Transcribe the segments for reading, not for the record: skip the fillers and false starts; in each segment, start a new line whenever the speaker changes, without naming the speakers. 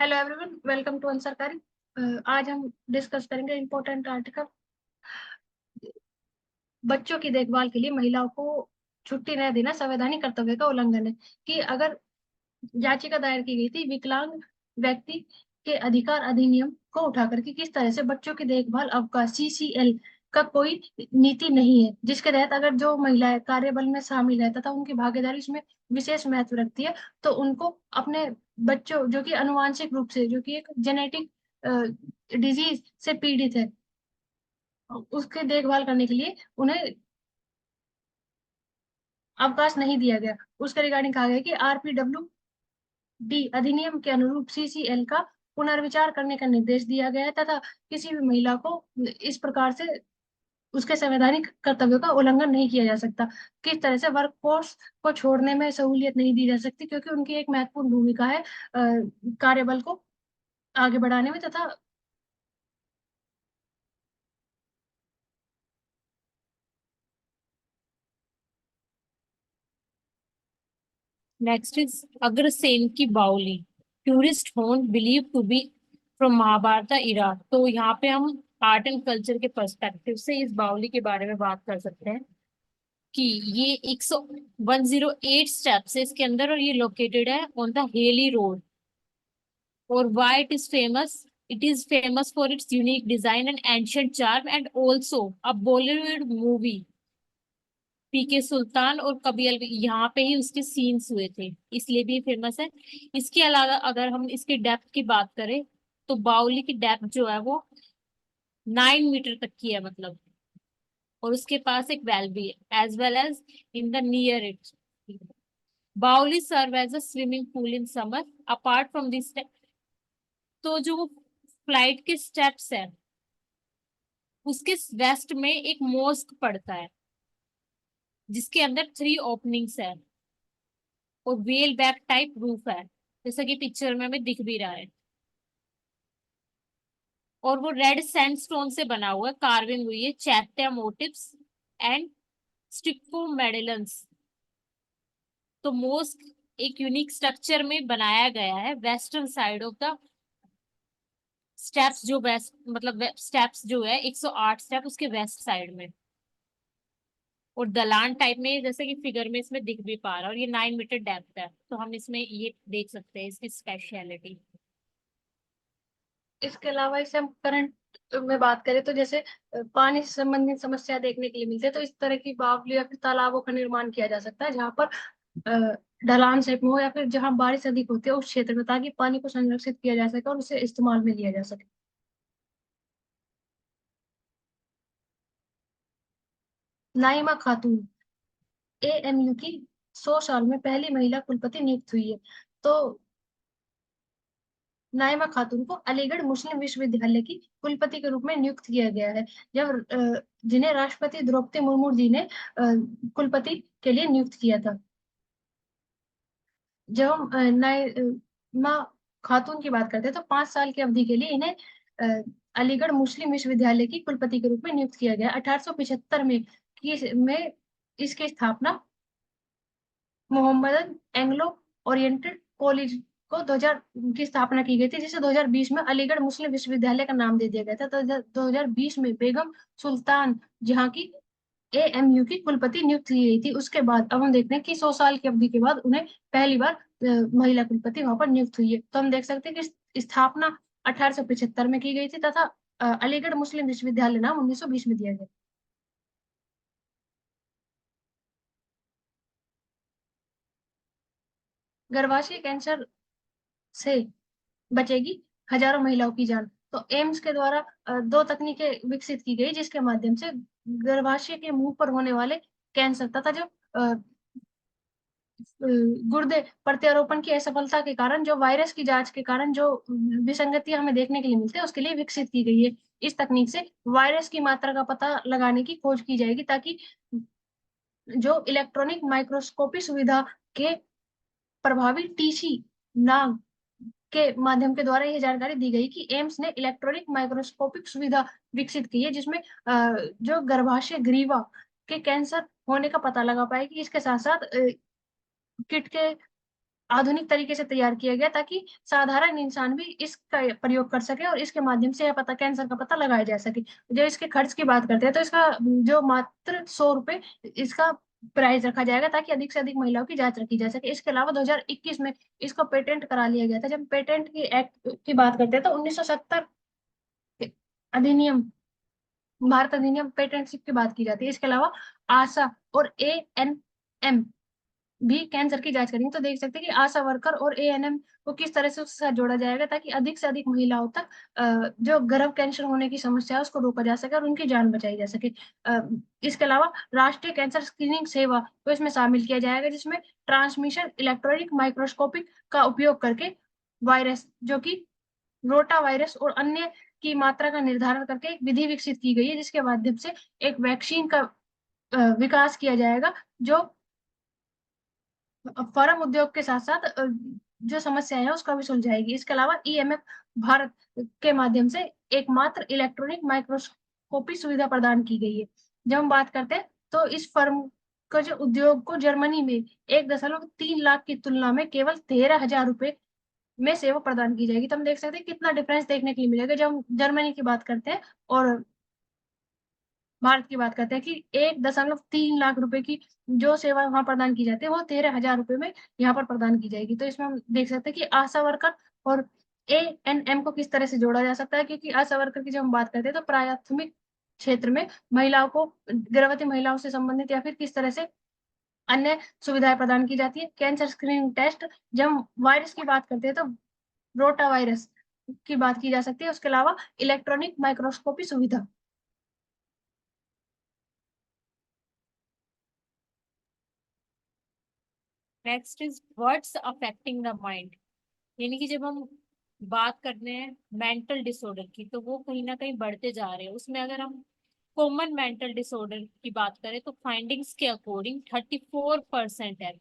Hello everyone, welcome to सरकारी। आज हम डिस्कस करेंगे इम्पोर्टेंट आर्टिकल। बच्चों की देखभाल के लिए महिलाओं को छुट्टी न देना संवैधानिक कर्तव्य का उल्लंघन है। कि अगर याचिका दायर की गई थी विकलांग व्यक्ति के अधिकार अधिनियम को उठाकर कि किस तरह से बच्चों की देखभाल अवकाश सीसीएल का कोई नीति नहीं है, जिसके तहत अगर जो महिलाएं कार्यबल में शामिल है तथा उनकी भागीदारी इसमें विशेष महत्व रखती है, तो उनको अपने बच्चों जो कि अनुवांशिक रूप से जो कि एक जेनेटिक डिजीज से पीड़ित है, उसकी देखभाल करने के लिए उन्हें अवकाश नहीं दिया गया। उसके रिगार्डिंग कहा गया कि आरपीडब्ल्यू डी अधिनियम के अनुरूप सीसीएल का पुनर्विचार करने का निर्देश दिया गया है तथा किसी भी महिला को इस प्रकार से उसके संवैधानिक कर्तव्यों का उल्लंघन नहीं किया जा सकता। किस तरह से वर्कफोर्स को छोड़ने में सहूलियत नहीं दी जा सकती, क्योंकि उनकी एक महत्वपूर्ण भूमिका है कार्यबल को आगे बढ़ाने में तथा
Next is अग्रसेन की Baoli, tourist home believe to be from Mahabharata era. तो यहाँ पे हम आर्ट एंड कल्चर के पर्सपेक्टिव से इस बावली के बारे में बात कर सकते हैं कि ये 108 स्टेप्स है इसके अंदर और ये लोकेटेड है ऑन द हेली रोड। और why it is famous for its unique design and ancient charm and also a Bollywood movie PK Sultan और कभी अलवी यहाँ पे ही उसके सीन्स हुए थे, इसलिए भी फेमस है। इसके अलावा अगर हम इसकी डेप्थ की बात करें तो बाउली की डेप्थ जो है वो 9 मीटर तक की है मतलब। और उसके पास एक वेल भी है as well as in the near it. Baoli serve as a swimming pool in summer apart from this. तो जो फ्लाइट के स्टेप्स है उसके वेस्ट में एक मॉस्क पड़ता है जिसके अंदर 3 ओपनिंग्स है और वेल बैक टाइप रूफ है, जैसा कि पिक्चर में हमें दिख भी रहा है। और वो रेड सैंडस्टोन से बना हुआ है, कार्विंग हुई है, चैत्या मोटिव्स एंड स्टिको मेडल्स। तो मोस्क एक यूनिक स्ट्रक्चर में बनाया गया है western side of the steps, जो वेस्ट मतलब स्टेप्स जो है 108 स्टेप उसके वेस्ट साइड में। और दलान टाइप में जैसे कि फिगर में इसमें दिख भी पा रहा है। और ये 9 मीटर डेप्थ है, तो हम इसमें ये देख सकते हैं इसकी स्पेशलिटी।
इसके अलावा इसे हम करंट में बात करें तो जैसे पानी से संबंधित समस्या देखने के लिए मिलते हैं, तो इस तरह की बावली या फिर तालाबों का निर्माण किया जा सकता है जहाँ पर ढलान शेप में हो या फिर जहाँ बारिश अधिक होती है उस क्षेत्र में, ताकि पानी को संरक्षित किया जा सके और उसे इस्तेमाल में लिया जा सके। नाइमा खातून एएमयू की 100 साल में पहली महिला कुलपति नियुक्त हुई है। तो नाइमा खातून को अलीगढ़ मुस्लिम विश्वविद्यालय की कुलपति के रूप में नियुक्त किया गया है, जब जिन्हें राष्ट्रपति द्रौपदी मुर्मू जी ने कुलपति के लिए नियुक्त किया था। जब हम नाइमा खातून की बात करते हैं तो 5 साल की अवधि के लिए इन्हें अलीगढ़ मुस्लिम विश्वविद्यालय की कुलपति के रूप में नियुक्त किया गया। 1875 में इसकी स्थापना मोहम्मदन एंग्लो ओरिएंटेड कॉलेज को 2000 की स्थापना की गई थी, जिसे 2020 में अलीगढ़ मुस्लिम विश्वविद्यालय का नाम दे दिया गया था। तो 2020 में बेगम सुल्तान जहां की एएमयू की कुलपति नियुक्त की गई थी। उसके बाद अब हम देखते हैं कि 100 साल की अवधि के बाद उन्हें पहली बार महिला कुलपति वहां पर नियुक्त हुई है। तो हम देख सकते हैं कि स्थापना 1875 में की गई थी तथा अलीगढ़ मुस्लिम विश्वविद्यालय नाम 1920 में दिया गया। गर्भाशय कैंसर से बचेगी हजारों महिलाओं की जान। तो एम्स के द्वारा 2 तकनीकें विकसित की गई, जिसके माध्यम से गर्भाशय के मुंह पर होने वाले कैंसर तथा जो गुर्दे प्रत्यारोपण की असफलता के कारण जो वायरस की जांच के कारण जो विसंगतियां हमें देखने के लिए मिलती है, उसके लिए विकसित की गई है। इस तकनीक से वायरस की मात्रा का पता लगाने की खोज की जाएगी, ताकि जो इलेक्ट्रॉनिक माइक्रोस्कोपी सुविधा के प्रभावी टीसी नाम के माध्यम के द्वारा यह जानकारी दी गई कि एम्स ने इलेक्ट्रॉनिक माइक्रोस्कोपिक सुविधा विकसित की है, जिसमें जो गर्भाशय ग्रीवा के कैंसर होने का पता लगा पाएगी। इसके साथ साथ किट के आधुनिक तरीके से तैयार किया गया ताकि साधारण इंसान भी इसका प्रयोग कर सके और इसके माध्यम से यह पता कैंसर का पता लगाया जा सके। जब इसके खर्च की बात करते हैं तो इसका जो मात्र 100 रुपए इसका प्राइस रखा जाएगा ताकि अधिक से अधिक महिलाओं की जांच रखी जा सके। इसके अलावा 2021 में इसको पेटेंट करा लिया गया था। जब पेटेंट की एक्ट की बात करते हैं तो 1970 अधिनियम, भारत अधिनियम पेटेंटशिप की बात की जाती है। इसके अलावा आशा और एएनएम भी कैंसर की जांच करेंगे। तो देख सकते हैं कि आशा वर्कर और एएनएम को किस तरह से उसके साथ जोड़ा जाएगा ताकि अधिक से अधिक महिलाओं तक जो गर्भ कैंसर होने की समस्या है उसको रोका जा सके और उनकी जान बचाई जा सके। इसके अलावा राष्ट्रीय कैंसर स्क्रीनिंग सेवा को इसमें शामिल किया जाएगा जिसमें ट्रांसमिशन इलेक्ट्रॉनिक माइक्रोस्कोपिक का उपयोग करके वायरस जो कि रोटा वायरस और अन्य की मात्रा का निर्धारण करके एक विधि विकसित की गई है जिसके माध्यम से एक वैक्सीन का विकास किया जाएगा जो फार्म उद्योग के साथ साथ जो समस्या है उसका भी सुलझाएगी। इसके अलावा ईएमएफ भारत के माध्यम से एकमात्र इलेक्ट्रॉनिक माइक्रोस्कोपी सुविधा प्रदान की गई है। जब हम बात करते हैं तो इस फर्म का जो उद्योग को जर्मनी में 1.3 लाख की तुलना में केवल 13,000 रुपए में सेवा प्रदान की जाएगी। तो हम देख सकते हैं कितना डिफरेंस देखने के लिए मिलेगा जब हम जर्मनी की बात करते हैं और भारत की बात करते हैं कि 1.3 लाख रुपए की जो सेवा वहां प्रदान की जाती है वो 13,000 रुपए में यहाँ पर प्रदान की जाएगी। तो इसमें हम देख सकते हैं कि आशा वर्कर और एएनएम को किस तरह से जोड़ा जा सकता है क्योंकि आशा वर्कर की जब हम बात करते हैं तो प्राथमिक क्षेत्र में महिलाओं को, गर्भवती महिलाओं से संबंधित या फिर किस तरह से अन्य सुविधाएं प्रदान की जाती है। कैंसर स्क्रीनिंग टेस्ट, जब हम वायरस की बात करते हैं तो रोटा वायरस की बात की जा सकती है। उसके अलावा इलेक्ट्रॉनिक माइक्रोस्कोपी सुविधा।
Next is what's affecting the mind, यानी कि जब हम बात करते हैं मेंटल डिसऑर्डर की तो वो कहीं ना कहीं बढ़ते जा रहे हैं। उसमें अगर हम कॉमन मेंटल डिसऑर्डर की बात करें तो फाइंडिंग्स के अकॉर्डिंग 34% है।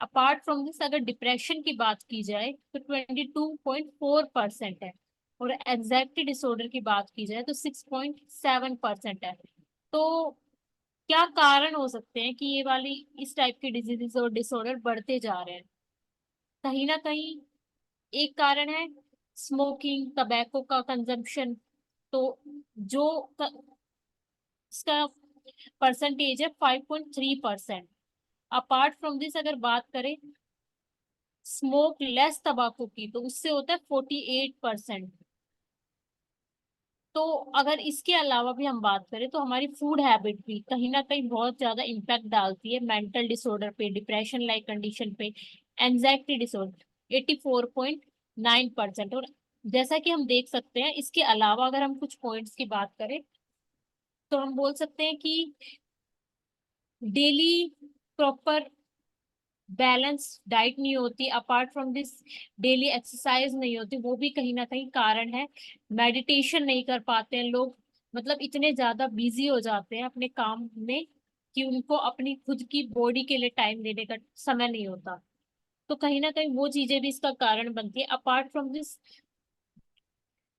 अपार्ट फ्रॉम दिस अगर डिप्रेशन की बात की जाए तो 22.4% है, और एंजाइटी डिसऑर्डर की बात की जाए तो 6.7% है। तो क्या कारण हो सकते हैं कि ये वाली इस टाइप की डिजीजेस और डिसऑर्डर बढ़ते जा रहे हैं? कहीं ना कहीं एक कारण है स्मोकिंग, टबैको का कंजम्पशन। तो जो इसका परसेंटेज है 5.3%। अपार्ट फ्रॉम दिस अगर बात करें स्मोक लेस तंबाकू की तो उससे होता है 48%। तो अगर इसके अलावा भी हम बात करें तो हमारी फूड हैबिट भी कहीं ना कहीं बहुत ज्यादा इम्पैक्ट डालती है मेंटल डिसऑर्डर पे, डिप्रेशन लाइक कंडीशन पे, एंजाइटी डिसऑर्डर 84.9%। और जैसा कि हम देख सकते हैं इसके अलावा अगर हम कुछ पॉइंट्स की बात करें तो हम बोल सकते हैं कि डेली प्रॉपर बैलेंस डाइट नहीं होती, apart from this daily exercise नहीं होती, वो भी कहीं ना कहीं कारण है। मेडिटेशन नहीं कर पाते हैं लोग, मतलब इतने ज्यादा बिजी हो जाते हैं अपने काम में कि उनको अपनी खुद की बॉडी के लिए टाइम देने का समय नहीं होता। तो कहीं ना कहीं वो चीजें भी इसका कारण बनती है। अपार्ट फ्रॉम दिस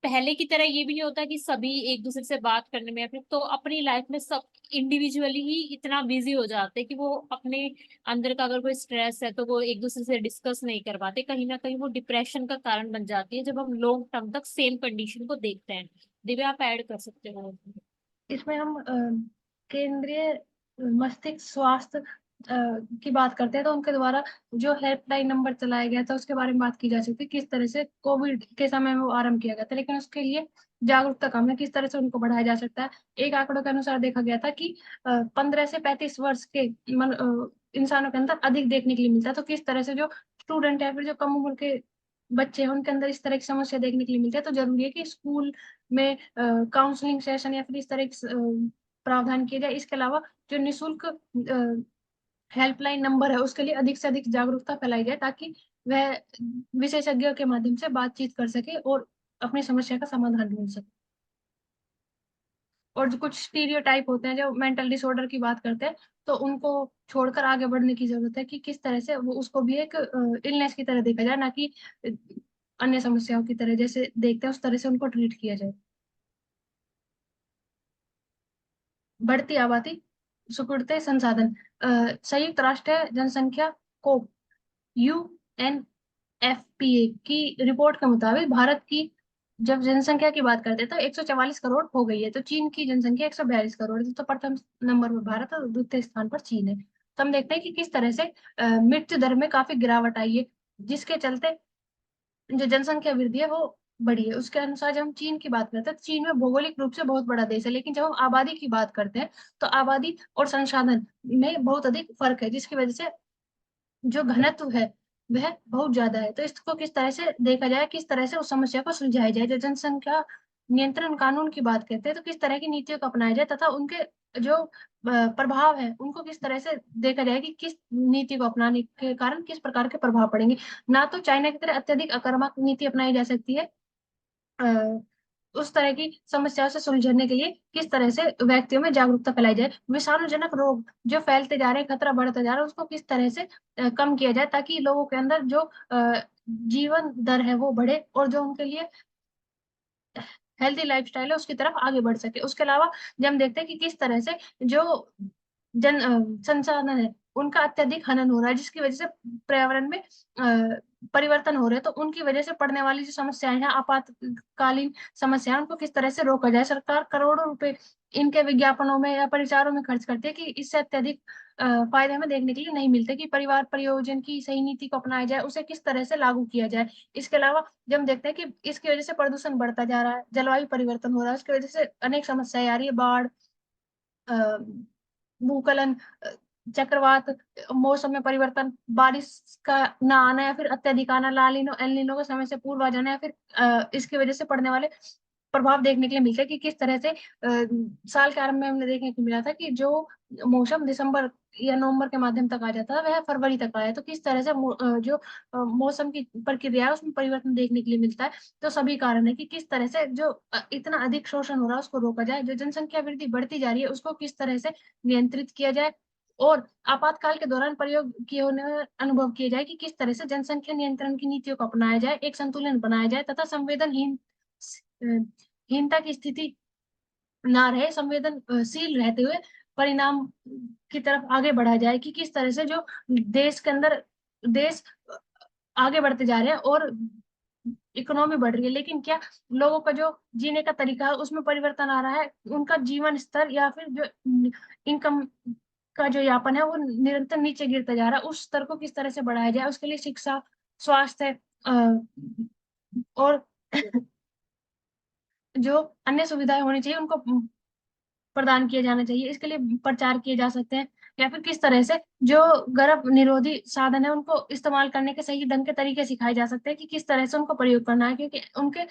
पहले की तरह ये भी नहीं होता कि सभी एक दूसरे से बात करने में अपने तो अपनी लाइफ में सब इंडिविजुअली ही इतना बिजी हो जाते हैं कि वो अपने अंदर का अगर कोई स्ट्रेस है तो वो एक दूसरे से डिस्कस नहीं कर पाते। कहीं ना कहीं वो डिप्रेशन का कारण बन जाती है जब हम लॉन्ग टर्म तक सेम कंडीशन को देखते हैं। दिव्या आप ऐड कर सकते हो।
इसमें हम केंद्रीय मस्तिष्क स्वास्थ्य की बात करते हैं तो उनके द्वारा जो हेल्पलाइन नंबर चलाया गया था उसके बारे में बात की जा सकती है किस तरह से कोविड के समय में वो आरंभ किया गया था, लेकिन उसके लिए जागरूकता कम है। किस तरह से उनको बढ़ाया जा सकता है, एक आंकड़ों के अनुसार देखा गया था कि 15 से 35 वर्ष के इंसानों के अंदर अधिक देखने के लिए मिलता है। तो किस तरह से जो स्टूडेंट है फिर जो कम उम्र के बच्चे हैं उनके अंदर इस तरह की समस्या देखने के लिए मिलती है। तो जरूरी है कि स्कूल में काउंसलिंग सेशन या फिर इस तरह के प्रावधान किए जाए। इसके अलावा जो निशुल्क हेल्पलाइन नंबर है उसके लिए अधिक से अधिक जागरूकता फैलाई जाए ताकि वह विशेषज्ञों के माध्यम से बातचीत कर सके और अपनी समस्या का समाधान ढूंढ सके। और जो कुछ स्टीरियोटाइप होते हैं जो मेंटल डिसऑर्डर की बात करते हैं तो उनको छोड़कर आगे बढ़ने की जरूरत है कि किस तरह से वो उसको भी एक इलनेस की तरह देखा जाए, ना कि अन्य समस्याओं की तरह जैसे देखते हैं उस तरह से उनको ट्रीट किया जाए। बढ़ती आबादी, सुकुड़ते संसाधन, संयुक्त राष्ट्र जनसंख्या को UNFPA की रिपोर्ट के मुताबिक भारत की जब जनसंख्या की बात करते हैं तो 144 करोड़ हो गई है। तो चीन की जनसंख्या 142 करोड़ है। तो प्रथम नंबर पर भारत और द्वितीय स्थान पर चीन है। तो हम देखते हैं कि किस तरह से मृत्यु दर में काफी गिरावट आई है, जिसके चलते जो जनसंख्या वृद्धि है वो बढ़ी है। उसके अनुसार जब हम चीन की बात करते हैं तो चीन में भौगोलिक रूप से बहुत बड़ा देश है, लेकिन जब हम आबादी की बात करते हैं तो आबादी और संसाधन में बहुत अधिक फर्क है, जिसकी वजह से जो घनत्व है वह बहुत ज्यादा है। तो इसको किस तरह से देखा जाए, किस तरह से उस समस्या को सुलझाया जाए। जो जनसंख्या नियंत्रण कानून की बात करते हैं तो किस तरह की नीतियों को अपनाया जाए, तथा उनके जो प्रभाव है उनको किस तरह से देखा जाए कि किस नीति को अपनाने के कारण किस प्रकार के प्रभाव पड़ेंगे। ना तो चाइना की तरह अत्यधिक आक्रामक नीति अपनाई जा सकती है, अ, उस तरह की समस्याओं से सुलझने के लिए किस तरह से व्यक्तियों में जागरूकता फैलाई जाए। विषाणुजनक रोग जो फैलते जा रहे हैं, खतरा बढ़ता जा रहा है, उसको किस तरह से कम किया जाए ताकि लोगों के अंदर जो जीवन दर है वो बढ़े और जो उनके लिए हेल्दी लाइफस्टाइल है उसकी तरफ आगे बढ़ सके। उसके अलावा जब हम देखते हैं कि किस तरह से जो संसाधन है उनका अत्यधिक हनन हो रहा है, जिसकी वजह से पर्यावरण में परिवर्तन हो रहे हैं, तो उनकी वजह से पड़ने वाली जो समस्याएं हैं, आपातकालीन समस्याएं, उनको किस तरह से रोका जाए। सरकार करोड़ों रुपए इनके विज्ञापनों में या प्रचारों में खर्च करती है कि इससे अत्यधिक फायदे हमें देखने के लिए नहीं मिलते। कि परिवार परियोजन की सही नीति को अपनाया जाए, उसे किस तरह से लागू किया जाए। इसके अलावा जब हम देखते हैं कि इसकी वजह से प्रदूषण बढ़ता जा रहा है, जलवायु परिवर्तन हो रहा है, उसकी वजह से अनेक समस्याएं आ रही है, बाढ़, भूस्खलन, चक्रवात, मौसम में परिवर्तन, बारिश का ना आना या फिर अत्यधिक आना, लालिनो एल नीनो का समय से पूर्व आ जाना, या फिर इसकी वजह से पड़ने वाले प्रभाव देखने के लिए मिलते हैं। कि किस तरह से साल के आरंभ में हमने देखने को मिला था कि जो मौसम दिसंबर या नवंबर के माध्यम तक आ जाता है वह फरवरी तक आया। तो किस तरह से जो मौसम की प्रक्रिया है उसमें परिवर्तन देखने के लिए मिलता है। तो सभी कारण है कि किस तरह से जो इतना अधिक शोषण हो रहा है उसको रोका जाए, जो जनसंख्या वृद्धि बढ़ती जा रही है उसको किस तरह से नियंत्रित किया जाए, और आपातकाल के दौरान प्रयोग किए होने में अनुभव किए जाए कि किस तरह से जनसंख्या नियंत्रण की नीतियों को अपनाया जाए, एक संतुलन बनाया जाए तथा हीनता की स्थिति ना रहे, संवेदनशील रहते हुए परिणाम की तरफ आगे बढ़ा जाए। कि किस तरह से जो देश के अंदर देश आगे बढ़ते जा रहे हैं और इकोनॉमी बढ़ रही है, लेकिन क्या लोगों का जो जीने का तरीका है उसमें परिवर्तन आ रहा है, उनका जीवन स्तर या फिर जो इनकम का जो यापन है वो निरंतर नीचे गिरता जा रहा है, उस स्तर को किस तरह से बढ़ाया जाए। उसके लिए शिक्षा, स्वास्थ्य और जो अन्य सुविधाएं होनी चाहिए उनको प्रदान किए जाना चाहिए। इसके लिए प्रचार किए जा सकते हैं, या फिर किस तरह से जो गर्भ निरोधी साधन है उनको इस्तेमाल करने के सही ढंग के तरीके सिखाए जा सकते हैं कि किस तरह से उनको प्रयोग करना है। क्योंकि उनके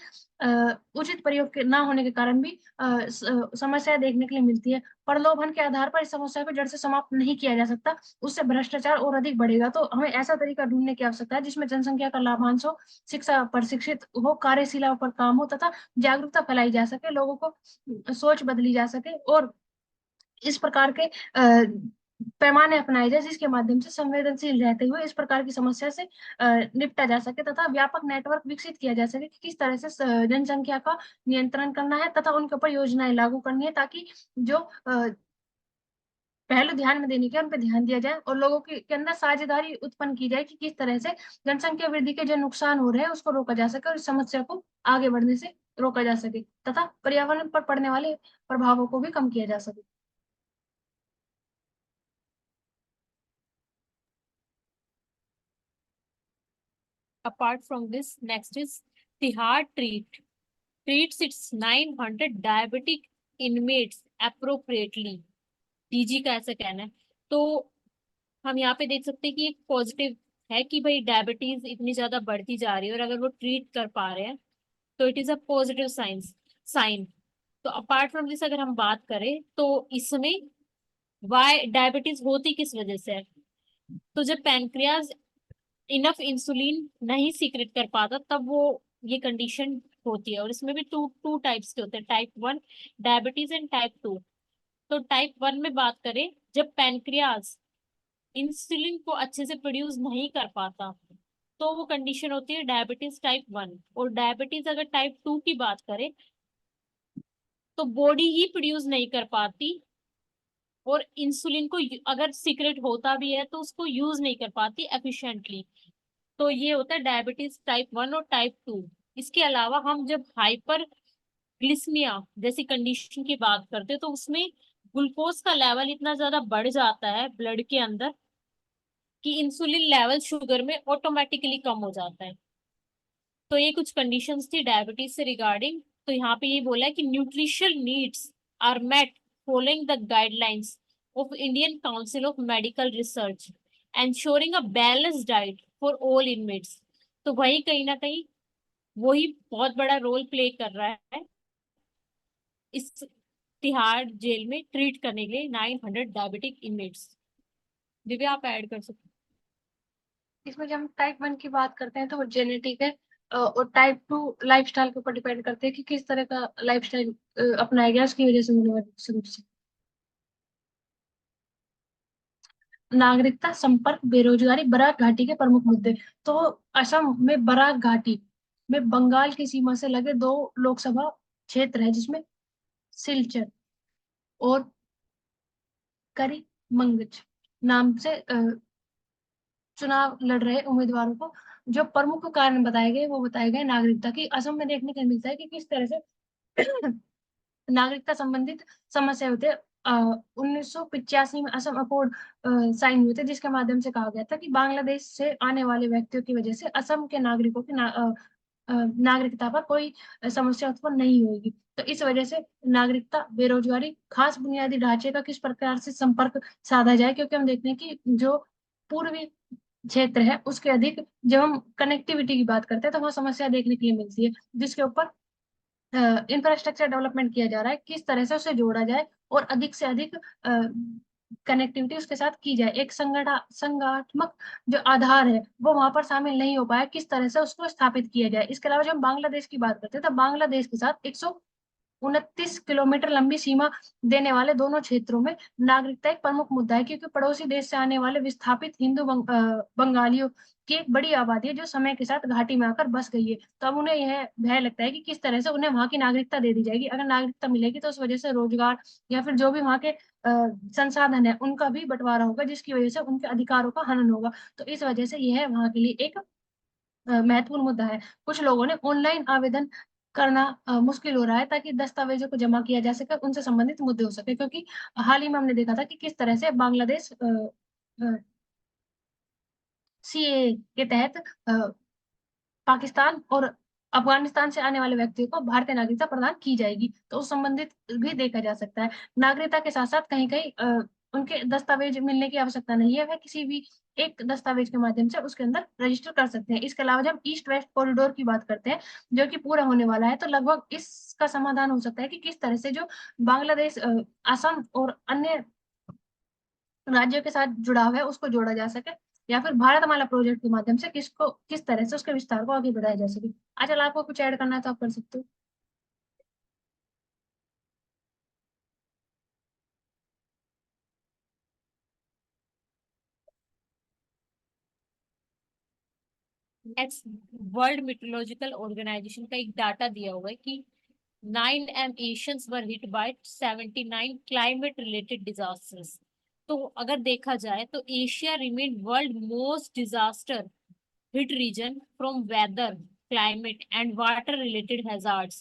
उचित प्रयोग के ना होने के कारण भी समस्या देखने के लिए मिलती है। प्रलोभन के आधार पर इस समस्या को जड़ से समाप्त नहीं किया जा सकता, उससे भ्रष्टाचार और अधिक बढ़ेगा। तो हमें ऐसा तरीका ढूंढने की आवश्यकता है जिसमें जनसंख्या का लाभांश हो, शिक्षा प्रशिक्षित हो, कार्यशिला पर काम हो तथा जागरूकता फैलाई जा सके, लोगों को सोच बदली जा सके, और इस प्रकार के पैमाने अपनाए जाए जिसके माध्यम से संवेदनशील रहते हुए इस प्रकार की समस्या से निपटा जा सके, तथा व्यापक नेटवर्क विकसित किया जा सके कि किस तरह से जनसंख्या का नियंत्रण करना है तथा उनके ऊपर योजनाएं लागू करनी है, ताकि जो पहलू ध्यान में देने के उन पर ध्यान दिया जाए और लोगों के अंदर साझेदारी उत्पन्न की जाए कि किस तरह से जनसंख्या वृद्धि के जो नुकसान हो रहे हैं उसको रोका जा सके और इस समस्या को आगे बढ़ने से रोका जा सके तथा पर्यावरण पर पड़ने वाले प्रभावों को भी कम किया जा सके।
Apart from this, next is the heart treats its 900 diabetic inmates appropriately. DG का ऐसा कहना है। तो हम यहाँ पे देख सकते हैं कि एक पॉजिटिव है कि भाई डायबिटीज इतनी ज्यादा बढ़ती जा रही है और अगर वो ट्रीट कर पा रहे हैं तो it is a positive sign. तो अपार्ट फ्रॉम दिस अगर हम बात करें तो इसमें वाई डायबिटीज होती किस वजह से है, तो जब पैनक्रियाज इनफ इंसुलिन नहीं सीक्रेट कर पाता तब वो ये कंडीशन होती है। और इसमें भी टू टू टाइप्स के होते हैं, टाइप 1 डायबिटीज एंड टाइप 2। तो टाइप 1 में बात करें, जब पैनक्रियाज इंसुलिन को अच्छे से प्रोड्यूस नहीं कर पाता तो वो कंडीशन होती है डायबिटीज टाइप 1। और डायबिटीज अगर टाइप 2 की बात करें तो बॉडी ही प्रोड्यूस नहीं कर पाती और इंसुलिन को अगर सीक्रेट होता भी है तो उसको यूज नहीं कर पाती एफिशिएंटली। तो ये होता है डायबिटीज टाइप 1 और टाइप 2। इसके अलावा हम जब हाइपर ग्लिसमिया जैसी कंडीशन की बात करते हैं तो उसमें ग्लूकोज का लेवल इतना ज्यादा बढ़ जाता है ब्लड के अंदर कि इंसुलिन लेवल शुगर में ऑटोमेटिकली कम हो जाता है। तो ये कुछ कंडीशंस थी डायबिटीज से रिगार्डिंग। तो यहाँ पे ये बोला है कि nutrition needs are met following the guidelines of Indian Council of Medical Research ensuring a balance diet for all inmates. तो वही कहीं ना कहीं वही बहुत बड़ा रोल प्ले कर रहा है इस तिहाड़ जेल में ट्रीट करने के लिए 900 डायबिटिक इनमेट्स। दिव्या आप ऐड कर सकते
इसमें जब हम टाइप 1 की बात करते हैं तो वो जेनेटिक है, और टाइप 2 लाइफस्टाइल के ऊपर डिपेंड करते हैं कि किस तरह का लाइफस्टाइल अपनाया गया, उसकी वजह से होने वाली समस्या। नागरिकता, संपर्क, बेरोजगारी, बराक घाटी के प्रमुख मुद्दे। तो असम में बराक घाटी में बंगाल की सीमा से लगे 2 लोकसभा क्षेत्र है, जिसमें सिलचर और करीमगंज नाम से चुनाव लड़ रहे उम्मीदवारों को जो प्रमुख कारण बताए गए, वो बताए गए नागरिकता की। असम में देखने को मिलता है कि किस तरह से नागरिकता संबंधित समस्या होते हैं। 1985 में असम अकॉर्ड साइन हुए थे, जिसके माध्यम से कहा गया था कि बांग्लादेश से आने वाले व्यक्तियों की वजह से असम के नागरिकों की नागरिकता पर कोई समस्या उत्पन्न नहीं होगी। तो इस वजह से नागरिकता, बेरोजगारी, खास बुनियादी ढांचे का किस प्रकार से संपर्क साधा जाए, क्योंकि हम देखते हैं कि जो पूर्वी क्षेत्र है उसके अधिक, जब हम कनेक्टिविटी की बात करते हैं तो वहाँ समस्या देखने के लिए मिलती है, जिसके ऊपर इंफ्रास्ट्रक्चर डेवलपमेंट किया जा रहा है, किस तरह से उसे जोड़ा जाए और अधिक से अधिक कनेक्टिविटी उसके साथ की जाए। एक संगठनात्मक जो आधार है वो वहां पर शामिल नहीं हो पाया, किस तरह से उसको स्थापित किया जाए। इसके अलावा जब हम बांग्लादेश की बात करते हैं तो बांग्लादेश के साथ 129 किलोमीटर लंबी सीमा देने वाले दोनों क्षेत्रों में नागरिकता एक प्रमुख मुद्दा है, क्योंकि पड़ोसी देश से आने वाले विस्थापित हिंदू बंगालियों की एक बड़ी आबादी है जो समय के साथ घाटी में आकर बस गई है। तो अब उन्हें यह भय लगता है कि किस तरह से उन्हें वहां की नागरिकता दे दी जाएगी। अगर नागरिकता मिलेगी तो उस वजह से रोजगार या फिर जो भी वहां के संसाधन है उनका भी बंटवारा होगा, जिसकी वजह से उनके अधिकारों का हनन होगा। तो इस वजह से यह वहां के लिए एक महत्वपूर्ण मुद्दा है। कुछ लोगों ने ऑनलाइन आवेदन करना मुश्किल हो रहा है ताकि दस्तावेजों को जमा किया जा सके, उनसे संबंधित मुद्दे हो सके, क्योंकि हाल ही में हमने देखा था कि किस तरह से बांग्लादेश सीए के तहत पाकिस्तान और अफगानिस्तान से आने वाले व्यक्तियों को भारतीय नागरिकता प्रदान की जाएगी। तो उस संबंधित भी देखा जा सकता है। नागरिकता के साथ साथ कहीं कहीं उनके दस्तावेज मिलने की आवश्यकता नहीं है, वह किसी भी एक दस्तावेज के माध्यम से उसके अंदर रजिस्टर कर सकते हैं। इसके अलावा जब ईस्ट वेस्ट कॉरिडोर की बात करते हैं जो कि पूरा होने वाला है, तो लगभग इसका समाधान हो सकता है कि किस तरह से जो बांग्लादेश, असम और अन्य राज्यों के साथ जुड़ाव है उसको जोड़ा जा सके, या फिर भारतमाला प्रोजेक्ट के माध्यम से किस तरह से उसके विस्तार को आगे बढ़ाया जा सके। अच्छा, आपको कुछ ऐड करना है तो आप कर सकते हो।
नेक्स्ट, वर्ल्ड मेट्रोलॉजिकल ऑर्गेनाइजेशन का एक डाटा दिया हुआ है कि 9 nations were hit by 79 climate related disasters। तो अगर देखा जाए तो Asia remain world most disaster hit region from weather, climate, and water-related hazards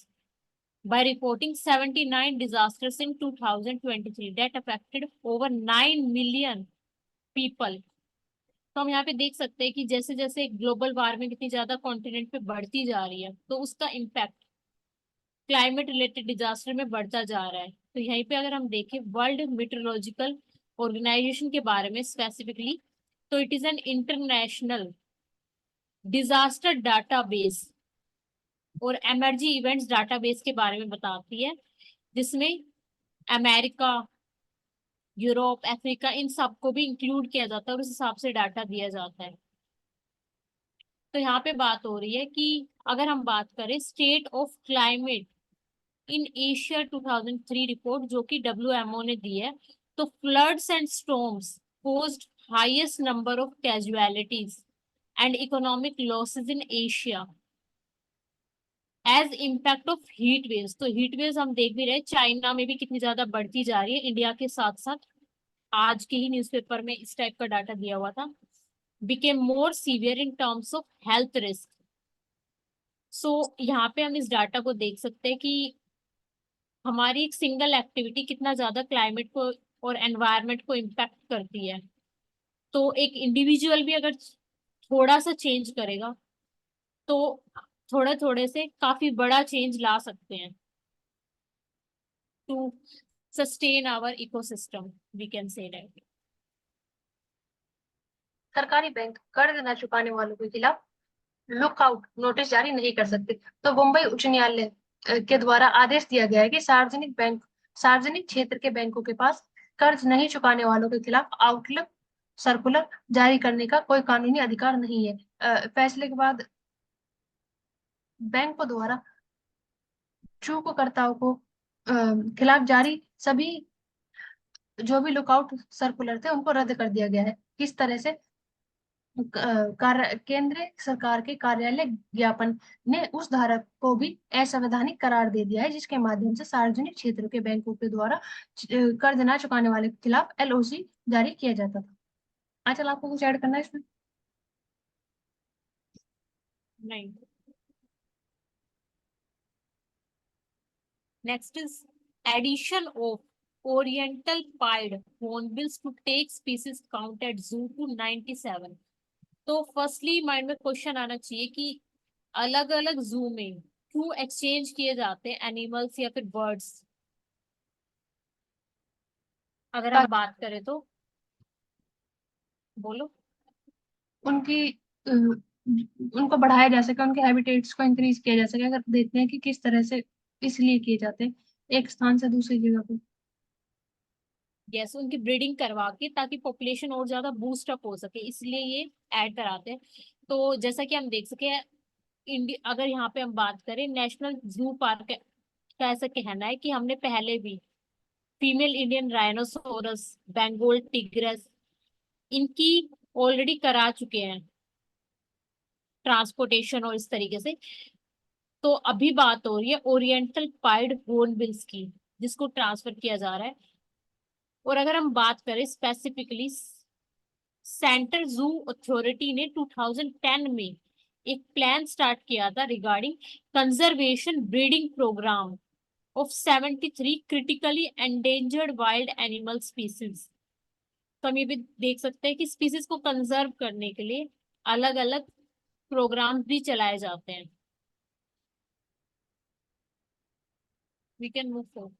by reporting 79 disasters in 2023 that affected over 9 million people। तो हम यहाँ पे देख सकते हैं कि जैसे जैसे ग्लोबल वार्मिंग इतनी ज्यादा कॉन्टिनेंट पे बढ़ती जा रही है तो उसका इम्पैक्ट क्लाइमेट रिलेटेड डिजास्टर में बढ़ता जा रहा है। तो यहीं पे अगर हम देखें वर्ल्ड मेट्रोलॉजिकल ऑर्गेनाइजेशन के बारे में स्पेसिफिकली, तो it is an international disaster database और एमर्जी इवेंट्स डाटाबेस के बारे में बताती है, जिसमें अमेरिका, यूरोप, अफ्रीका इन सबको भी इंक्लूड किया जाता है और उस हिसाब से डाटा दिया जाता है। तो यहाँ पे बात हो रही है कि अगर हम बात करें state of climate in Asia 2003 report जो कि WMO ने दी है, तो floods and storms caused highest number of casualties and economic losses in Asia as impact of heat waves. तो हीट वेव्स हम देख भी रहे हैं चाइना में भी कितनी ज्यादा बढ़ती जा रही है, इंडिया के साथ साथ। आज के ही न्यूज़पेपर में इस टाइप का डाटा दिया हुआ था। became more severe in terms of health risk. सो यहाँ पे हम इस डाटा को देख सकते हैं कि हमारी एक सिंगल एक्टिविटी कितना ज्यादा क्लाइमेट को और एनवायरनमेंट को इम्पैक्ट करती है। तो एक इंडिविजुअल भी अगर थोड़ा सा चेंज करेगा तो थोड़े थोड़े से काफी बड़ा चेंज ला सकते हैं to sustain our ecosystem, we can say that.
सरकारी बैंक कर्ज न चुकाने वालों के खिलाफ लुकआउट नोटिस जारी नहीं कर सकते। तो मुंबई उच्च न्यायालय के द्वारा आदेश दिया गया है कि सार्वजनिक क्षेत्र के बैंकों के पास कर्ज नहीं चुकाने वालों के खिलाफ आउटलुक सर्कुलर जारी करने का कोई कानूनी अधिकार नहीं है। फैसले के बाद बैंकों द्वारा चूककर्ताओं को खिलाफ जारी सभी जो भी लुकआउट सर्कुलर थे उनको रद्द कर दिया गया है। किस तरह से केंद्र सरकार के कार्यालय ज्ञापन ने उस धारक को भी असंवैधानिक करार दे दिया है जिसके माध्यम से सार्वजनिक क्षेत्र के बैंकों के द्वारा कर्ज ना चुकाने वाले के खिलाफ एलओसी जारी किया जाता था। आंचल, आपको कुछ ऐड करना है इसमें?
नहीं। Next is addition of oriental pied hornbills to take species count at zoo to 97। तो फर्स्टली माइंड में क्वेश्चन आना चाहिए कि अलग अलग जू में क्यों एक्सचेंज किए जाते हैं एनिमल्स या फिर बर्ड्स, अगर हम बात करें तो बोलो।
उनकी उनको बढ़ाया जा सके, उनके हैबिटेट्स को इंक्रीज किया जा सके। अगर देखते हैं कि किस तरह से इसलिए किए जाते हैं एक स्थान से दूसरी जगह पे।
यस, उनकी ब्रीडिंग करवा के ताकि पॉपुलेशन और ज्यादा बूस्ट अप हो सके, इसलिए ये ऐड कराते हैं। तो जैसा कि हम देख सके इंडिया, अगर यहाँ पे हम बात करें नेशनल जू पार्क का ऐसा कहना है कि हमने पहले भी female Indian rhinoceros, Bengal tigress, इनकी ऑलरेडी करा चुके हैं ट्रांसपोर्टेशन और इस तरीके से। तो अभी बात हो रही है ओरिएंटल पाइड हॉर्नबिल्स की, जिसको ट्रांसफर किया जा रहा है। और अगर हम बात करें स्पेसिफिकली, सेंट्रल जू अथॉरिटी ने 2010 में एक प्लान स्टार्ट किया था regarding conservation breeding programme of 73 critically endangered wild animal species. तो हम ये भी देख सकते हैं कि स्पीसीज को कंजर्व करने के लिए अलग अलग प्रोग्राम भी चलाए जाते हैं। We can move forward.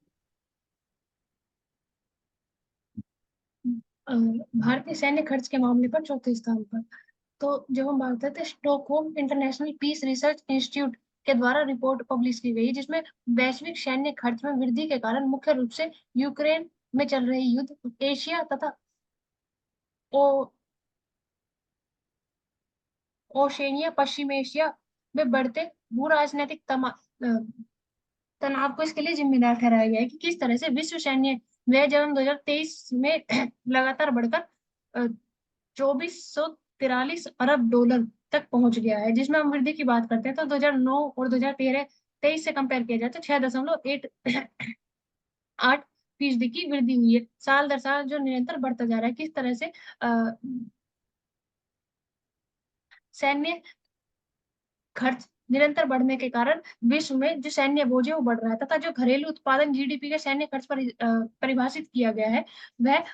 भारतीय सैन्य खर्च के मामले पर चौथे स्थान पर। तो जब हम बात करते हैं, Stockholm International Peace Research Institute के द्वारा रिपोर्ट पब्लिश की गई जिसमें वैश्विक सैन्य खर्च में वृद्धि के कारण मुख्य रूप से यूक्रेन में चल रही युद्ध, एशिया तथा ओ ओशेनिया पश्चिम एशिया में बढ़ते भू राजनीतिक तनाव को इसके लिए जिम्मेदार ठहराया गया है कि किस तरह से विश्व सैन्य व्यय जन 2023 में लगातार बढ़कर 2443 अरब डॉलर तक पहुंच गया है। जिसमें हम वृद्धि की बात करते हैं तो 2009 और 2023 से कंपेयर किया जाए तो 6.8% की वृद्धि हुई है साल दर साल, जो निरंतर बढ़ता जा रहा है। किस तरह से सैन्य खर्च निरंतर बढ़ने के कारण विश्व में जो सैन्य बोझ है वो बढ़ रहा है, तथा जो घरेलू उत्पादन जीडीपी के सैन्य खर्च पर परिभाषित किया गया है वह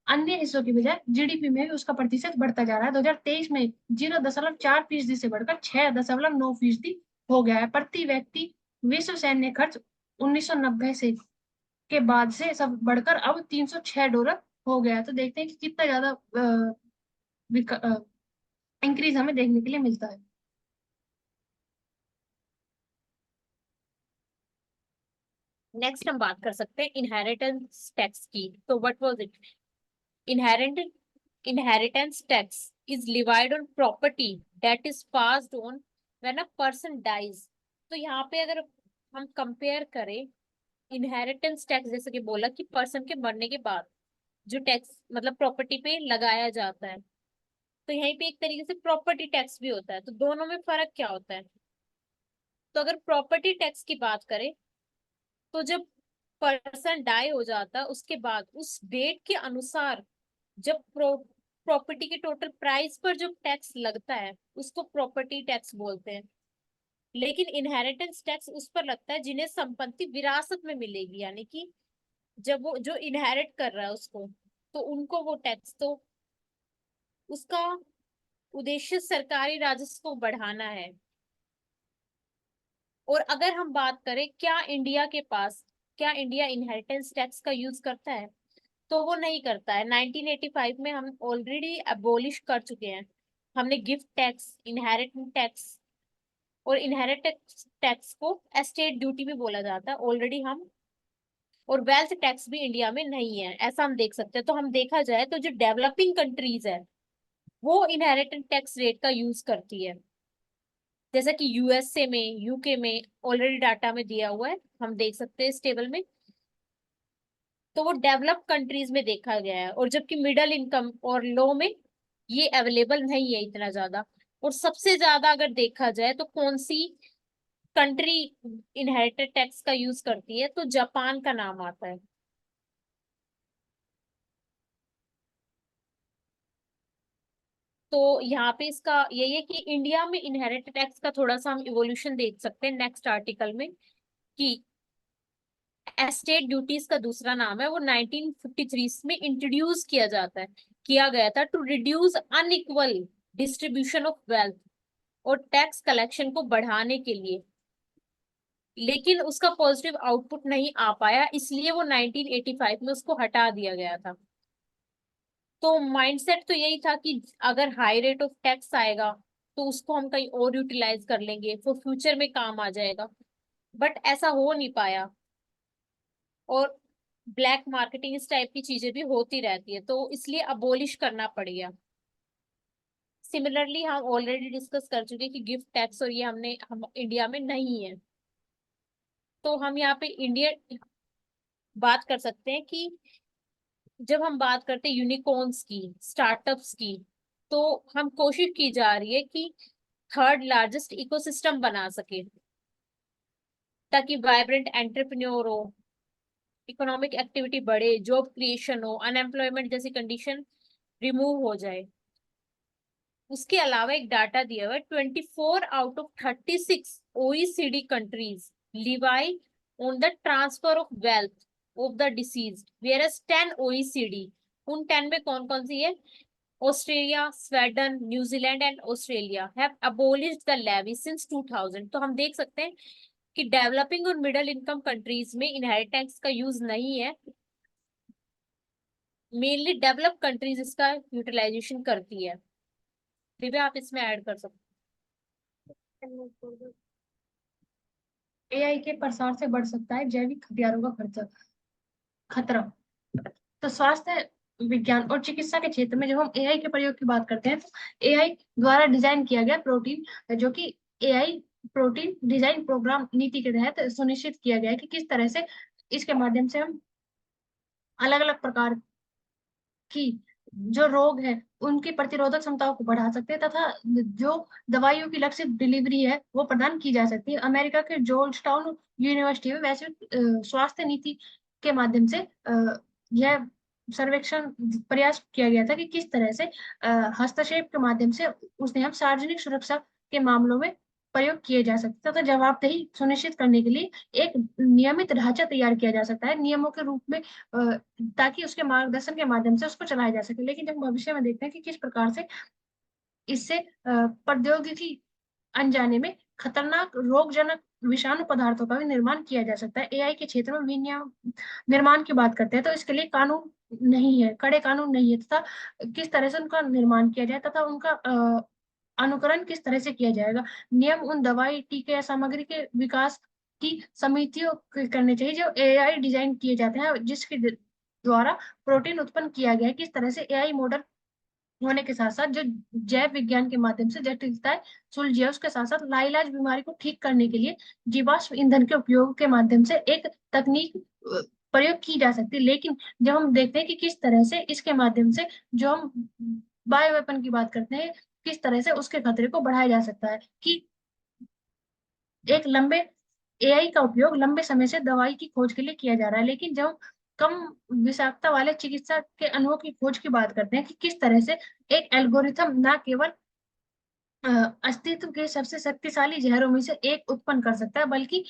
अन्य हिस्सों की बजाय जीडीपी में भी उसका प्रतिशत बढ़ता जा रहा है। 2023 में 0.4% से बढ़कर 6.9% हो गया है प्रति व्यक्ति। विश्व सैन्य खर्च 1990 से के बाद से सब बढ़कर अब $306 हो गया है। तो देखते हैं कि कितना ज्यादा इंक्रीज हमें देखने के लिए मिलता है।
नेक्स्ट हम बात कर सकते हैं इनहेरिटेंस टैक्स की। तो what was it? Inheritance inheritance tax is levied on property that is passed on when a person dies। तो यहाँ पे अगर हम कंपेयर करें इनहेरिटेंस टैक्स, जैसे कि बोला कि पर्सन के मरने के बाद जो टैक्स मतलब प्रॉपर्टी पे लगाया जाता है, तो यहीं पे एक तरीके से प्रॉपर्टी टैक्स भी होता है। तो दोनों में फर्क क्या होता है? तो अगर प्रॉपर्टी टैक्स की बात करें तो जब पर्सन डाई हो जाता है उसके बाद उस डेट के अनुसार जब प्रॉपर्टी के टोटल प्राइस पर जो टैक्स लगता है उसको प्रॉपर्टी टैक्स बोलते हैं, लेकिन इनहेरिटेंस टैक्स उस पर लगता है जिन्हें संपत्ति विरासत में मिलेगी, यानी कि जब वो जो इनहेरिट कर रहा है उसको, तो उनको वो टैक्स, तो उसका उद्देश्य सरकारी राजस्व को बढ़ाना है। और अगर हम बात करें क्या इंडिया इनहेरिटेंस टैक्स का यूज करता है, तो वो नहीं करता है। 1985 में हम ऑलरेडी अबोलिश कर चुके हैं। हमने गिफ्ट टैक्स, इनहेरिटेंस टैक्स, और इनहेरिटेंस टैक्स को एस्टेट ड्यूटी भी बोला जाता है ऑलरेडी हम, और वेल्थ टैक्स भी इंडिया में नहीं है, ऐसा हम देख सकते हैं। तो हम देखा जाए तो जो डेवलपिंग कंट्रीज है वो इनहेरिटेंस टैक्स रेट का यूज करती है, जैसा कि यूएसए में, यूके में ऑलरेडी डाटा में दिया हुआ है, हम देख सकते हैं इस टेबल में। तो वो डेवलप कंट्रीज में देखा गया है, और जबकि मिडिल इनकम और लो में ये अवेलेबल नहीं है इतना ज्यादा। और सबसे ज्यादा अगर देखा जाए तो कौन सी कंट्री इनहेरिटेड टैक्स का यूज करती है, तो जापान का नाम आता है। तो यहाँ पे इसका यही है कि इंडिया में इनहेरिटेड टैक्स का थोड़ा सा हम इवोल्यूशन देख सकते हैं नेक्स्ट आर्टिकल में, कि एस्टेट ड्यूटीज का दूसरा नाम है, वो 1953 में इंट्रोड्यूस किया गया था to reduce unequal distribution of wealth और टैक्स कलेक्शन को बढ़ाने के लिए, लेकिन उसका पॉजिटिव आउटपुट नहीं आ पाया, इसलिए वो 1985 में उसको हटा दिया गया था। तो माइंडसेट तो यही था कि अगर हाई रेट ऑफ टैक्स आएगा तो उसको हम कहीं और यूटिलाइज कर लेंगे, वो फ्यूचर में काम आ जाएगा, बट ऐसा हो नहीं पाया। और ब्लैक मार्केटिंग इस टाइप की चीजें भी होती रहती है, तो इसलिए अबोलिश करना पड़ गया। सिमिलरली हम ऑलरेडी डिस्कस कर चुके कि गिफ्ट टैक्स और ये हम इंडिया में नहीं है। तो हम यहाँ पे इंडिया बात कर सकते हैं कि जब हम बात करते हैं यूनिकॉर्न्स की, स्टार्टअप्स की, तो हम कोशिश की जा रही है कि थर्ड लार्जेस्ट इकोसिस्टम बना सके, ताकि वाइब्रेंट एंटरप्रेन्योर हो, इकोनॉमिक एक्टिविटी बढ़े, जॉब क्रिएशन हो, अनएम्प्लॉयमेंट जैसी कंडीशन रिमूव हो जाए। उसके अलावा एक डाटा दिया हुआ है, 24 out of 36 OECD countries levy on the transfer of wealth of the deceased, whereas 10 OECD, उन 10 में कौन कौन सी है, Australia, Sweden, New Zealand and Australia have abolished the levy since 2000। तो हम देख सकते हैं कि डेवलपिंग और मिडिल इनकम कंट्रीज में इनहेरिटेंस का यूज नहीं है, मेनली डेवलप कंट्रीज इसका यूटिलाइजेशन करती है। दिव्या आप इसमें ऐड कर सकते
एआई के प्रसार से बढ़ सकता है जैविक हथियारों का खतरा। तो स्वास्थ्य विज्ञान और चिकित्सा के क्षेत्र में जब हम एआई के प्रयोग की बात करते हैं, तो एआई द्वारा डिजाइन किया गया प्रोटीन, जो कि एआई प्रोटीन डिजाइन प्रोग्राम नीति के तहत सुनिश्चित किया गया है कि किस तरह से इसके माध्यम से हम अलग अलग प्रकार की जो रोग है उनकी प्रतिरोधक क्षमताओं को बढ़ा सकते हैं, तथा जो दवाइयों की लक्षित डिलीवरी है वो प्रदान की जा सकती है। अमेरिका के जॉर्ज टाउन यूनिवर्सिटी में वैश्विक स्वास्थ्य नीति के माध्यम से यह सर्वेक्षण प्रयास किया गया था कि किस तरह से हस्तक्षेप के माध्यम से उसने हम सार्वजनिक सुरक्षा के मामलों में प्रयोग किए जा सकते हैं, तथा जवाबदेही सुनिश्चित करने के लिए एक नियमित ढांचा तैयार किया जा सकता है नियमों के रूप में, ताकि उसके मार्गदर्शन के माध्यम से उसको चलाया जा सके। लेकिन जब भविष्य में देखते हैं कि किस प्रकार से इससे प्रौद्योगिकी अनजाने में खतरनाक रोगजनक विषाणु पदार्थों का भी निर्माण किया जा सकता है। एआई के क्षेत्र में विनियम निर्माण की बात करते हैं तो इसके लिए कानून नहीं है, कड़े कानून नहीं है, तथा किस तरह से उनका निर्माण किया जाए तथा उनका अनुकरण किस तरह से किया जाएगा। नियम उन दवाई, टीके या सामग्री के विकास की समितियों करने चाहिए जो एआई डिजाइन किए जाते हैं, जिसके द्वारा प्रोटीन उत्पन्न किया गया है। किस तरह से एआई मॉडल होने के साथ साथ जो जैव विज्ञान के माध्यम से जटिलताएं सुलझी है, उसके साथ साथ लाइलाज बीमारी को ठीक करने के लिए जीवाश्म ईंधन के उपयोग के माध्यम से एक तकनीक प्रयोग की जा सकती है। लेकिन जब हम देखते हैं कि किस तरह से इसके माध्यम से जो हम बायो वेपन की बात करते हैं, किस तरह से उसके खतरे को बढ़ाया जा सकता है, कि एक लंबे एआई का उपयोग लंबे समय से दवाई की खोज के लिए किया जा रहा है, लेकिन जब कम विषाक्तता वाले चिकित्सा के अणुओं की खोज की बात करते हैं कि किस तरह से एक एल्गोरिथम न केवल अस्तित्व के सबसे शक्तिशाली जहरों में से एक उत्पन्न कर सकता है, बल्कि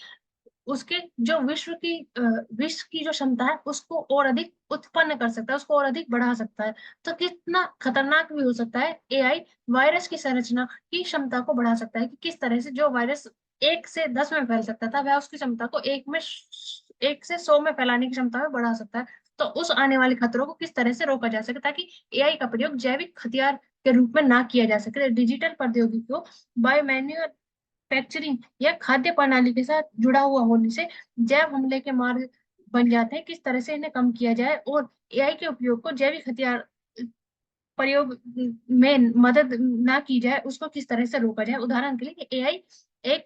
उसके जो विश्व की जो क्षमता है उसको और अधिक उत्पन्न कर सकता है, उसको और अधिक बढ़ा सकता है। तो कितना खतरनाक भी हो सकता है एआई वायरस की संरचना की क्षमता को बढ़ा सकता है, कि किस तरह से जो वायरस 1 से 10 में फैल सकता था, वह उसकी क्षमता को 1 से 100 में फैलाने की क्षमता में बढ़ा सकता है। तो उस आने वाले खतरों को किस तरह से रोका जा सके, ताकि एआई का प्रयोग जैविक हथियार के रूप में ना किया जा सके। डिजिटल प्रौद्योगिकी को बायोमैन्युअल मैन्युफैक्चरिंग या खाद्य प्रणाली के साथ जुड़ा हुआ होने से जैव हमले के मार्ग बन जाते हैं। किस तरह से इन्हें कम किया जाए और एआई के उपयोग को जैविक हथियार प्रयोग में मदद ना की जाए, उसको किस तरह से रोका जाए। उदाहरण के लिए एआई एक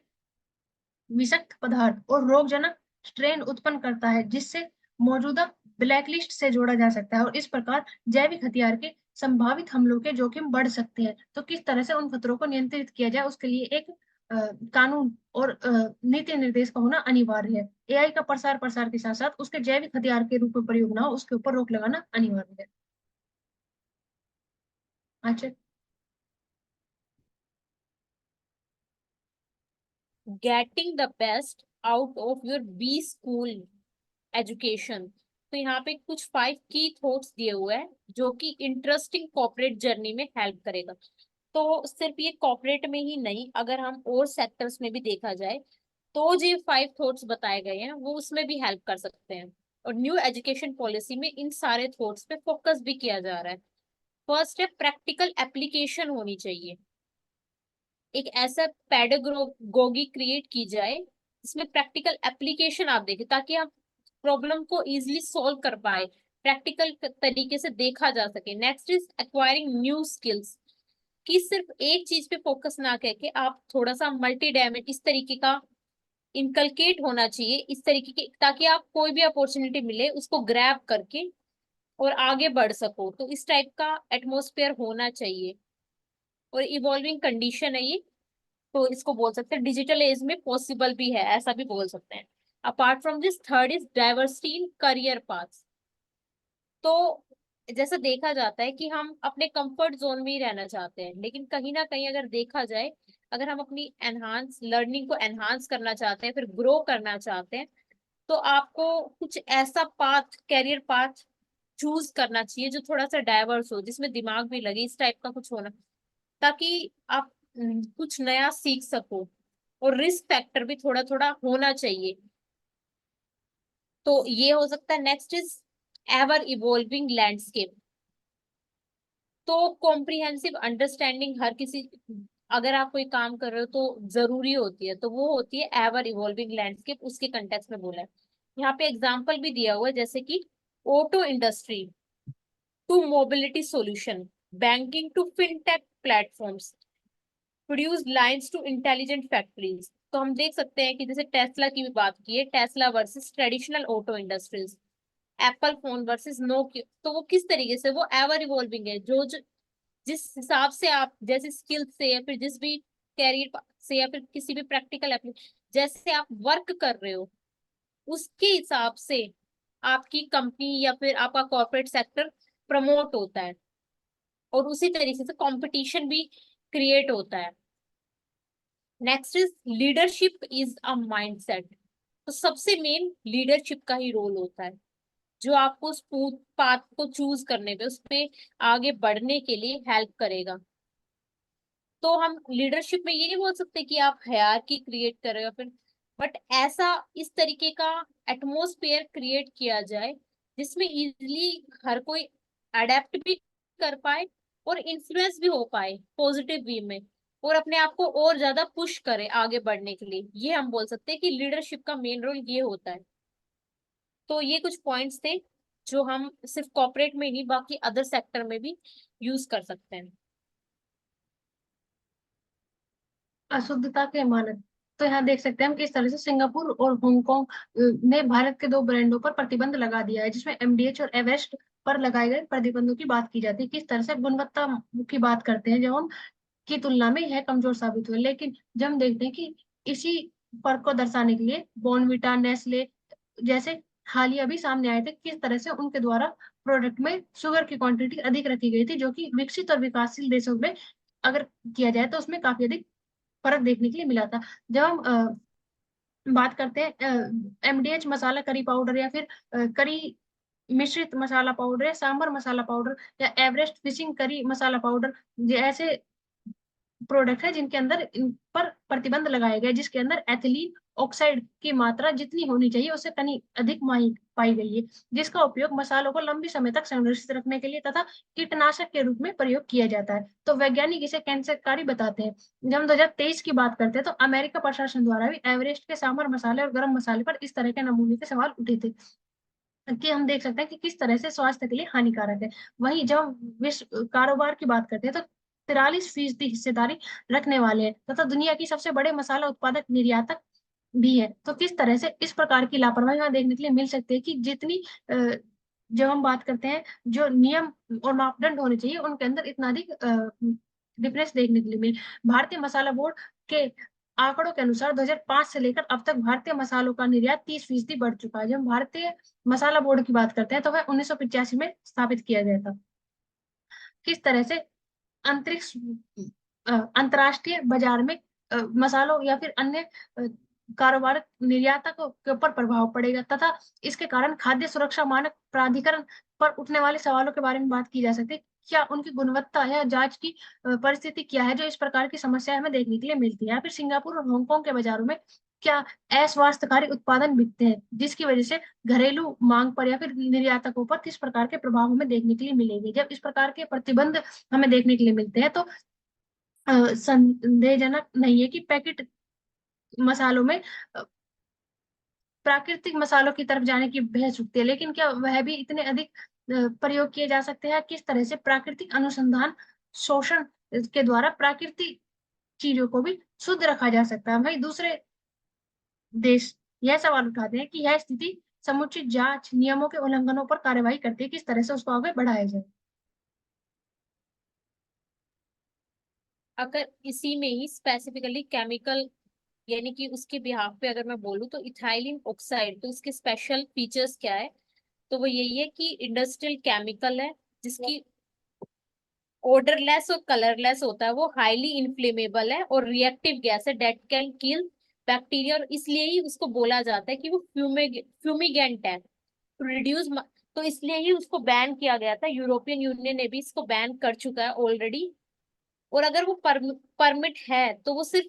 विषाक्त पदार्थ और रोगजनक स्ट्रेन उत्पन्न करता है, जिससे मौजूदा ब्लैकलिस्ट से जोड़ा जा सकता है, और इस प्रकार जैविक हथियार के संभावित हमलों के जोखिम बढ़ सकते हैं। तो किस तरह से उन खतरों को नियंत्रित किया जाए, उसके लिए एक कानून और नीति निर्देश का होना अनिवार्य है। एआई का प्रसार प्रसार के साथ साथ उसके जैविक हथियार के रूप में प्रयोग ना हो, उसके ऊपर रोक लगाना अनिवार्य है। अच्छा।
Getting the best out of your B school education. तो यहाँ पे कुछ 5 की थॉट्स दिए हुए हैं जो कि इंटरेस्टिंग कॉर्पोरेट जर्नी में हेल्प करेगा। तो सिर्फ ये कॉर्पोरेट में ही नहीं, अगर हम और सेक्टर्स में भी देखा जाए तो जो 5 थॉट्स बताए गए हैं वो उसमें भी हेल्प कर सकते हैं। और न्यू एजुकेशन पॉलिसी में इन सारे थॉट्स पे फोकस भी किया जा रहा है। फर्स्ट है, प्रैक्टिकल एप्लीकेशन होनी चाहिए। एक ऐसा पेडागोगी क्रिएट की जाए जिसमें प्रैक्टिकल एप्लीकेशन आप देखें, ताकि आप प्रॉब्लम को इजीली सॉल्व कर पाए, प्रैक्टिकल तरीके से देखा जा सके। Next is acquiring new skills, कि सिर्फ एक चीज पे फोकस ना करके आप थोड़ा सा मल्टी डायमेंशन इस तरीके का इनकलकेट होना चाहिए, इस तरीके की, ताकि आप कोई भी अपॉर्चुनिटी मिले उसको ग्रैब करके और आगे बढ़ सको। तो इस टाइप का एटमोस्फेयर होना चाहिए। और इवॉल्विंग कंडीशन है ये, तो इसको बोल सकते हैं डिजिटल एज में पॉसिबल भी है, ऐसा भी बोल सकते हैं। Apart from this, third is diversity in career path. तो जैसा देखा जाता है कि हम अपने कंफर्ट जोन में ही रहना चाहते हैं, लेकिन कहीं ना कहीं अगर देखा जाए, अगर हम अपनी एनहांस लर्निंग को एनहांस करना चाहते हैं, फिर ग्रो करना चाहते हैं, तो आपको कुछ ऐसा पाथ, कैरियर पाथ चूज करना चाहिए जो थोड़ा सा डाइवर्स हो, जिसमें दिमाग भी लगे, इस टाइप का कुछ होना, ताकि आप कुछ नया सीख सको। और रिस्क फैक्टर भी थोड़ा थोड़ा होना चाहिए। तो ये हो सकता है। Next is ever evolving landscape. तो कॉम्प्रिहेंसिव अंडरस्टैंडिंग हर किसी, अगर आप कोई काम कर रहे हो तो जरूरी होती है, तो वो होती है एवर इवॉल्विंग लैंडस्केप, उसके कंटेक्स्ट में बोला है। यहाँ पे एग्जाम्पल भी दिया हुआ है, जैसे कि auto industry to mobility solution, banking to fintech platforms, produce lines to intelligent factories. तो हम देख सकते हैं कि जैसे टेस्ला की भी बात की है, Tesla versus traditional auto industries, Apple phone versus Nokia. तो वो किस तरीके से, वो एवर इवॉल्विंग है। जो जिस हिसाब से आप जैसे स्किल से या फिर जिस भी कैरियर से या फिर किसी भी प्रैक्टिकल जैसे आप वर्क कर रहे हो, उसके हिसाब से आपकी कंपनी या फिर आपका कॉर्पोरेट सेक्टर प्रमोट होता है, और उसी तरीके से कंपटीशन भी क्रिएट होता है। Next is leadership is a mindset. तो सबसे मेन लीडरशिप का ही रोल होता है, जो आपको उस पाथ को चूज करने पे, उस पे आगे बढ़ने के लिए हेल्प करेगा। तो हम लीडरशिप में ये नहीं बोल सकते कि आप हायरार्की क्रिएट कर रहे हो फिर, बट ऐसा इस तरीके का एटमोस्फेयर क्रिएट किया जाए जिसमें इजिली हर कोई अडेप्ट भी कर पाए और इन्फ्लुएंस भी हो पाए पॉजिटिव वे में, और अपने आप को और ज्यादा पुश करे आगे बढ़ने के लिए। ये हम बोल सकते हैं कि लीडरशिप का मेन रोल ये होता है। तो ये कुछ पॉइंट्स थे जो हम सिर्फ कॉर्पोरेट में ही, बाकी अदर सेक्टर में भी यूज कर सकते हैं।
अशुद्धता के मानक, तो यहाँ देख सकते हैं हम किस तरह से सिंगापुर और हांगकांग ने भारत के 2 ब्रांडों पर प्रतिबंध लगा दिया है, जिसमें एमडीएच और एवेस्ट पर लगाए गए प्रतिबंधों की बात की जाती है। किस तरह से गुणवत्ता की बात करते हैं, जो हम की तुलना में यह कमजोर साबित हुए। लेकिन जब हम देखते हैं कि इसी फर्क को दर्शाने के लिए बॉर्नविटा, नेस्ले जैसे हालिया भी सामने आए थे, किस तरह से उनके द्वारा प्रोडक्ट में शुगर की क्वांटिटी अधिक रखी गई थी, जो कि विकसित और विकासशील देशों में अगर किया जाए तो उसमें काफी अधिक फर्क देखने के लिए मिला था। जब हम बात करते हैं एमडीएच मसाला करी पाउडर, या फिर करी मिश्रित मसाला पाउडर, या सांबर मसाला पाउडर, या एवरेस्ट फिशिंग करी मसाला पाउडर, ये ऐसे प्रोडक्ट है जिनके अंदर इन पर प्रतिबंध लगाया गया है, जिसके अंदर एथिलीन ऑक्साइड की मात्रा जितनी होनी चाहिए उससे कहीं अधिक पाई गई है, जिसका उपयोग मसालों को लंबी समय तक संरक्षित रखने के लिए तथा कीटनाशक के रूप में प्रयोग किया जाता है। तो वैज्ञानिक इसे कैंसरकारी बताते हैं। जब हम 2023 की बात करते हैं तो अमेरिका प्रशासन द्वारा भी एवरेस्ट के सांभर मसाले और गर्म मसाले पर इस तरह के नमूने के सवाल उठे थे, कि हम देख सकते हैं कि किस तरह से स्वास्थ्य के लिए हानिकारक है। वहीं जब हम विश्व कारोबार की बात करते हैं तो 43% हिस्सेदारी रखने वाले हैं तथा दुनिया की सबसे बड़े मसाला उत्पादक निर्यातक भी है। तो किस तरह से इस प्रकार की लापरवाही वहां देखने के लिए मिल सकती है, कि जितनी जब हम बात करते हैं जो नियम और मापदंड होने चाहिए उनके अंदर इतना अधिक डिफरेंस देखने के लिए मिले। भारतीय मसाला बोर्ड के आंकड़ों के अनुसार 2005 से लेकर अब तक भारतीय मसालों का निर्यात 30% बढ़ चुका है। जब हम भारतीय मसाला बोर्ड की बात करते हैं तो वह 1985 में स्थापित किया गया था। किस तरह से अंतरिक्ष अंतरराष्ट्रीय बाजार में मसालों या फिर अन्य कारोबार निर्यातकों के ऊपर प्रभाव पड़ेगा, तथा इसके कारण खाद्य सुरक्षा मानक प्राधिकरण पर उठने वाले सवालों के बारे में बात की जा सकती है। क्या उनकी गुणवत्ता या जांच की परिस्थिति क्या है, जो इस प्रकार की समस्याएं हमें देखने के लिए मिलती है। या फिर सिंगापुर और हांगकांग के बाजारों में क्या अस्वास्थ्यकारी उत्पादन बिकते हैं, जिसकी वजह से घरेलू मांग पर या फिर निर्यातकों पर किस प्रकार के प्रभाव हमें देखने के लिए मिलेंगे। जब इस प्रकार के प्रतिबंध हमें देखने के लिए मिलते हैं तो संदेहजनक नहीं है कि पैकेट मसालों में प्राकृतिक मसालों की तरफ जाने की बहस उठती है, लेकिन क्या वह भी इतने अधिक प्रयोग किए जा सकते हैं। किस तरह से प्राकृतिक अनुसंधान शोषण के द्वारा प्राकृतिक चीजों को भी शुद्ध रखा जा सकता है। वही दूसरे देश यह सवाल उठाते हैं कि यह स्थिति समुचित जांच नियमों के उल्लंघनों पर कार्रवाई करती है, किस तरह से उसको आगे बढ़ाया जाए।
अगर इसी में ही स्पेसिफिकली केमिकल, यानी कि उसके बिहाफ पे अगर मैं बोलूँ तो इथाइलिन ऑक्साइड, तो इसके स्पेशल फीचर्स क्या है, तो वो यही है कि इंडस्ट्रियल केमिकल है जिसकी ओडरलेस और कलरलेस होता है, वो हाईली इन्फ्लेमेबल है और रिएक्टिव गैस है डेट कैन किल बैक्टीरिया, और इसलिए ही उसको बोला जाता है कि वो फ्यूमिगेंट है टू रिड्यूस, तो इसलिए ही उसको बैन किया गया था। यूरोपियन यूनियन ने भी इसको बैन कर चुका है ऑलरेडी। और अगर वो परमिट है तो वो सिर्फ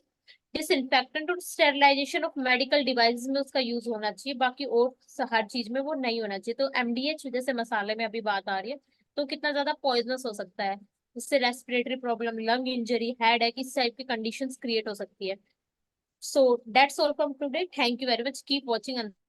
डिसइंफेक्टेंट और स्टेरिलाइजेशन ऑफ मेडिकल डिवाइसेस में उसका यूज होना चाहिए, बाकी और हर चीज में वो नहीं होना चाहिए। तो एमडीएच जैसे मसाले में अभी बात आ रही है, तो कितना ज्यादा पॉइजनस हो सकता है, उससे respiratory problem, lung injury, head एक, इस टाइप की कंडीशंस क्रिएट हो सकती है। So that's all from today, thank you very much, keep watching.